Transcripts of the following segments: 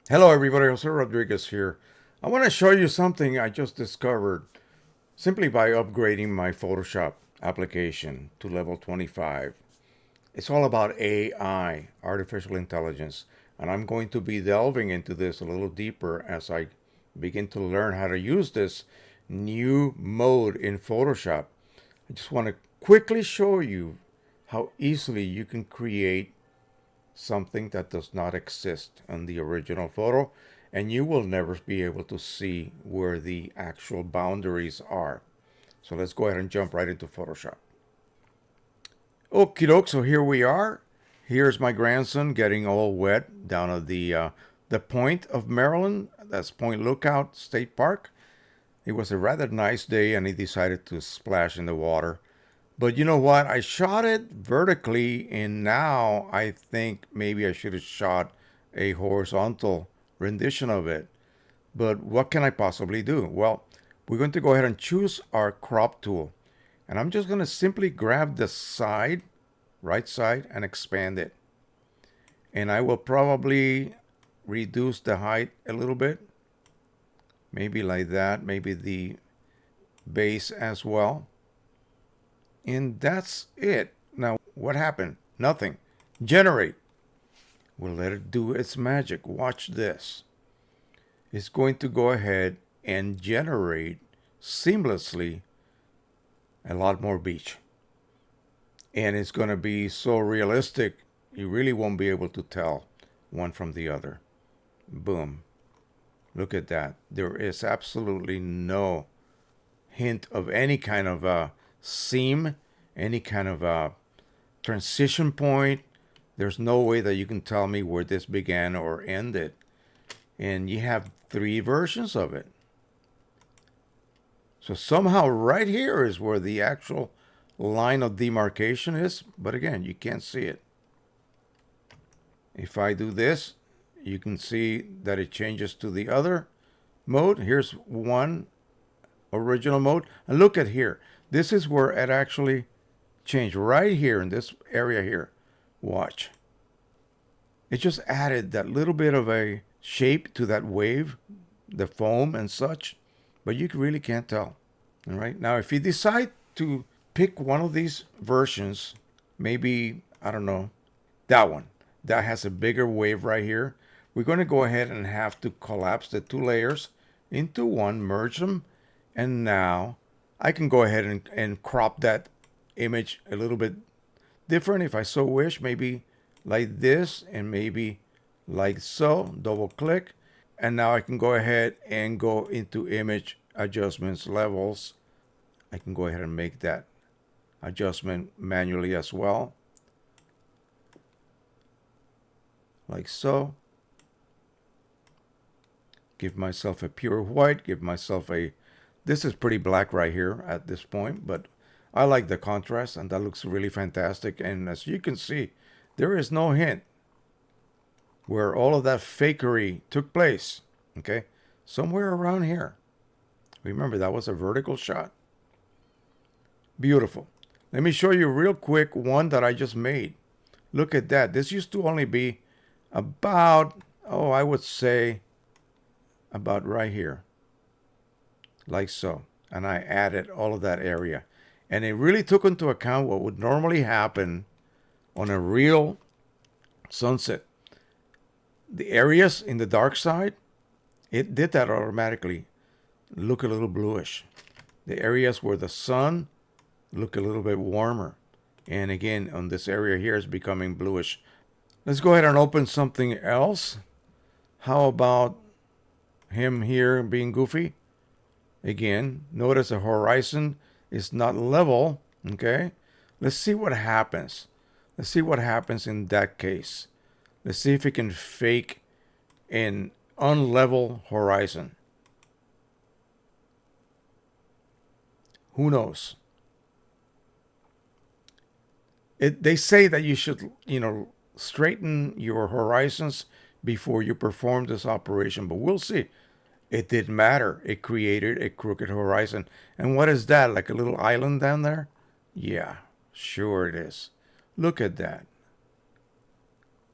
Hello everybody, Jose Rodriguez here. I want to show you something I just discovered simply by upgrading my Photoshop application to level 25. It's all about AI, artificial intelligence, and I'm going to be delving into this a little deeper as I begin to learn how to use this new mode in Photoshop. I just want to quickly show you how easily you can create something that does not exist on the original photo, and you will never be able to see where the actual boundaries are. So let's go ahead and jump right into Photoshop. Okie doke, so here we are. Here's my grandson getting all wet down at the Point of Maryland. That's Point Lookout State Park. It was a rather nice day and he decided to splash in the water. But you know what? I shot it vertically, and now I think maybe I should have shot a horizontal rendition of it. But what can I possibly do? Well, we're going to go ahead and choose our crop tool. And I'm just going to simply grab the side, right side, and expand it. And I will probably reduce the height a little bit. Maybe like that, maybe the base as well. And that's it. Now, what happened? Nothing. Generate. We'll let it do its magic. Watch this. It's going to go ahead and generate seamlessly a lot more beach. And it's going to be so realistic, you really won't be able to tell one from the other. Boom. Look at that. There is absolutely no hint of any kind of seam, any kind of transition point. There's no way that you can tell me where this began or ended. And you have 3 versions of it. So somehow right here is where the actual line of demarcation is. But again, you can't see it. If I do this, you can see that it changes to the other mode. Here's one original mode. And look at here. This is where it actually changed right here in this area here. Watch. It just added that little bit of a shape to that wave, the foam and such, but you really can't tell. All right. Now, if you decide to pick one of these versions, maybe, I don't know, that one, that has a bigger wave right here, we're going to go ahead and have to collapse the 2 layers into one, merge them, and now I can go ahead and crop that image a little bit different if I so wish, maybe like this and maybe like so. Double click, and now I can go ahead and go into image adjustments, levels. I can go ahead and make that adjustment manually as well, like so. Give myself a pure white, give myself a, this is pretty black right here at this point, but I like the contrast and that looks really fantastic. And as you can see, there is no hint where all of that fakery took place. Okay, somewhere around here. Remember, that was a vertical shot. Beautiful. Let me show you real quick one that I just made. Look at that. This used to only be about, oh, I would say about right here, like so. And I added all of that area. And it really took into account what would normally happen on a real sunset. The areas in the dark side, it did that automatically. Look a little bluish. The areas where the sun look a little bit warmer. And again, on this area here is becoming bluish. Let's go ahead and open something else. How about him here being goofy? Again, notice the horizon is not level. Okay, let's see what happens. Let's see what happens in that case. Let's see if it can fake an unlevel horizon. Who knows? They say that you should, straighten your horizons before you perform this operation, but we'll see. It didn't matter. It created a crooked horizon. And what is that? Like a little island down there? Yeah, sure it is. Look at that.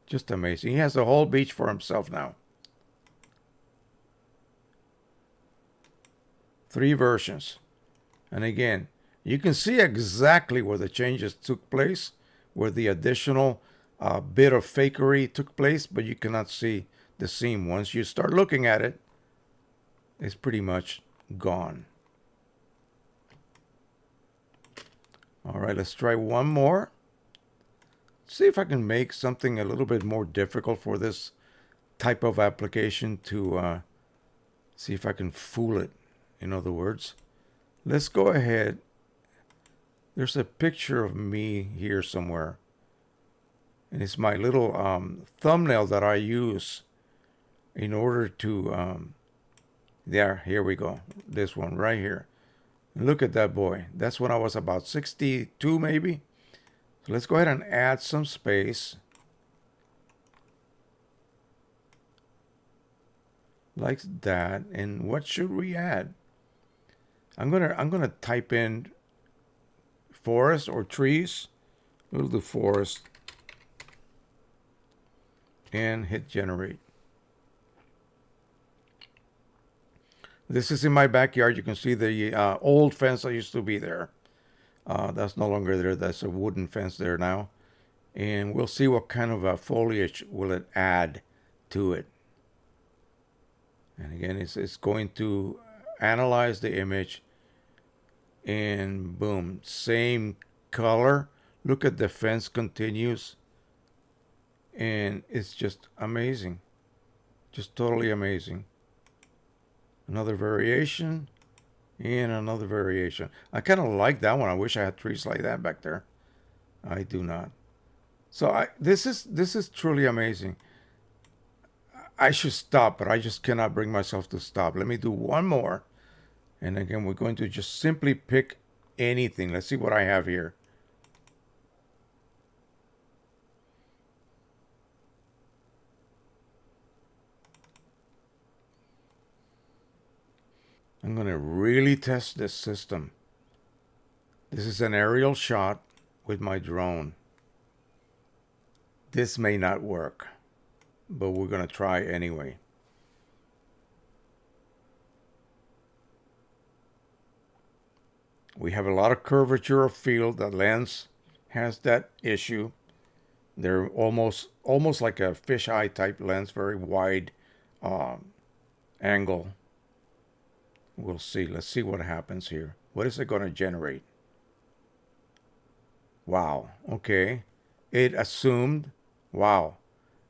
Just amazing. He has the whole beach for himself now. 3 versions. And again, you can see exactly where the changes took place, where the additional bit of fakery took place, but you cannot see the seam. Once you start looking at it, it's pretty much gone. All right, let's try one more. See if I can make something a little bit more difficult for this type of application to see if I can fool it. In other words, let's go ahead. There's a picture of me here somewhere. And it's my little thumbnail that I use in order to, here we go. This one right here. Look at that boy. That's when I was about 62 maybe. So let's go ahead and add some space. Like that. And what should we add? I'm gonna type in forest or trees. We'll do forest. And hit generate. This is in my backyard. You can see the old fence that used to be there. That's no longer there. That's a wooden fence there now. And we'll see what kind of foliage will it add to it. And again, it's going to analyze the image. And boom, same color. Look at the fence continues. And it's just amazing. Just totally amazing. Another variation. And another variation. I kind of like that one. I wish I had trees like that back there. I do not. So this is truly amazing. I should stop, but I just cannot bring myself to stop. Let me do one more. And again, we're going to just simply pick anything. Let's see what I have here. I'm going to really test this system. This is an aerial shot with my drone. This may not work, but we're going to try anyway. We have a lot of curvature of field. The lens has that issue. They're almost like a fisheye type lens, very wide angle. We'll see. Let's see what happens here. What is it going to generate? Wow. Okay. It assumed. Wow.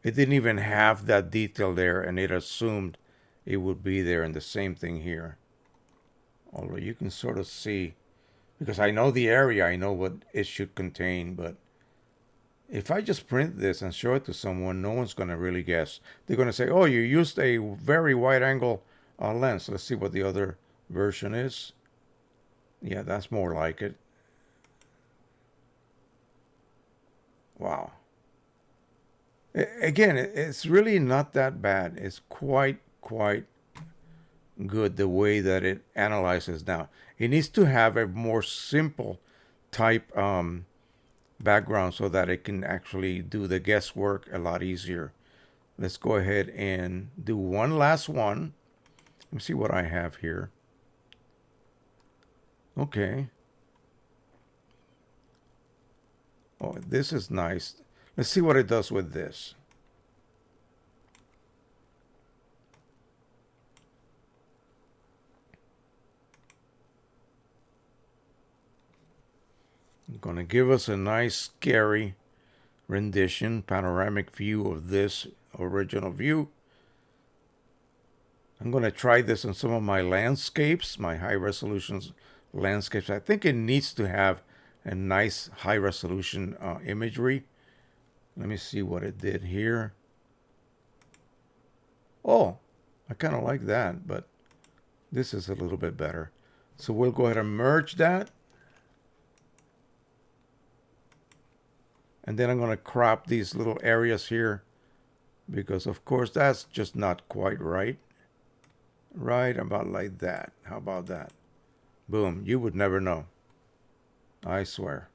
It didn't even have that detail there, and it assumed it would be there. And the same thing here. Although you can sort of see, because I know the area, I know what it should contain, but if I just print this and show it to someone, no one's going to really guess. They're going to say, oh, you used a very wide angle lens. Let's see what the other version is. Yeah, that's more like it. Wow. Again, it's really not that bad. It's quite good the way that it analyzes now. It needs to have a more simple type background so that it can actually do the guesswork a lot easier. Let's go ahead and do one last one. Let me see what I have here. Okay. Oh, this is nice. Let's see what it does with this. I'm going to give us a nice, scary rendition, panoramic view of this original view. I'm going to try this on some of my landscapes, my high resolution landscapes. I think it needs to have a nice high resolution imagery. Let me see what it did here. Oh, I kind of like that, but this is a little bit better. So we'll go ahead and merge that. And then I'm going to crop these little areas here because, of course, that's just not quite right. Right about like that. How about that? Boom. You would never know. I swear.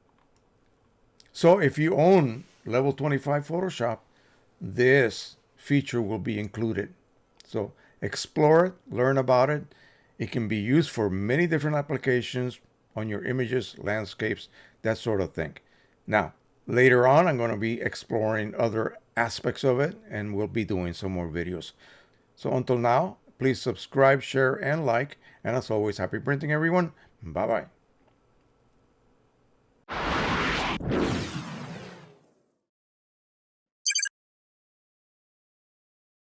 So if you own Level 25 Photoshop, this feature will be included. So explore it, learn about it, It can be used for many different applications on your images, landscapes, that sort of thing. Now, later on, I'm going to be exploring other aspects of it, and we'll be doing some more videos. So until now, please subscribe, share, and like. And as always, happy printing, everyone. Bye-bye.